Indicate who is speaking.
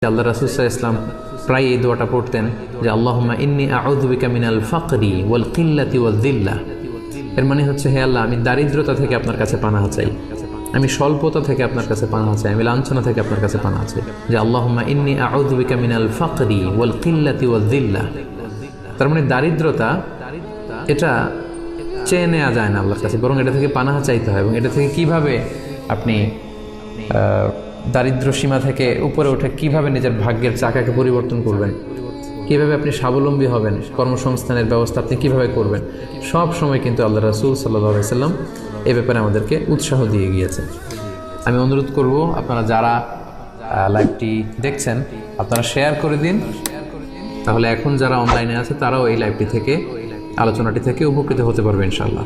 Speaker 1: আল্লাহ রাসূল সাল্লাল্লাহু আলাইহি ওয়াসাল্লাম প্রায় এই দোয়াটা পড়তেন যে আল্লাহুম্মা ইন্নী আউযু বিকা মিনাল ফাকরি ওয়াল কিল্লাতি ওয়াল যিল্লাহ। এর মানে হচ্ছে, হে আল্লাহ, আমি দারিদ্রতা থেকে আপনার কাছে পানাহ চাই, আমি স্বল্পতা থেকে আপনার কাছে পানাহ চাই, আমি লাঞ্ছনা থেকে আপনার কাছে পানাহ চাই। যে আল্লাহুম্মা ইন্নী আউযু বিকা মিনাল ফাকরি ওয়াল কিল্লাতি ওয়াল যিল্লাহ। তার মানে দারিদ্রতা এটা চেয়ে নেওয়া যায় না আল্লাহর কাছে, বরং এটা থেকে পানাহ চাইতে হয়। এবং এটা থেকে কিভাবে আপনি দারিদ্র সীমা থেকে উপরে উঠে কিভাবে নিজের ভাগ্যের চাকাকে পরিবর্তন করবেন, কিভাবে আপনি স্বাবলম্বী হবেন, কর্মসংস্থানের ব্যবস্থা আপনি কিভাবে করবেন, সব সময় কিন্তু আল্লাহ রাসূল সাল্লাল্লাহু আলাইহি ওয়াসাল্লাম এই ব্যাপারে আমাদেরকে উৎসাহ দিয়ে গিয়েছেন। আমি অনুরোধ করব, আপনারা যারা লাইভটি দেখছেন আপনারা শেয়ার করে দিন, তাহলে এখন যারা অনলাইনে আছে তারাও এই লাইভটি থেকে, আলোচনাটি থেকে উপকৃত হতে পারবে ইনশাআল্লাহ।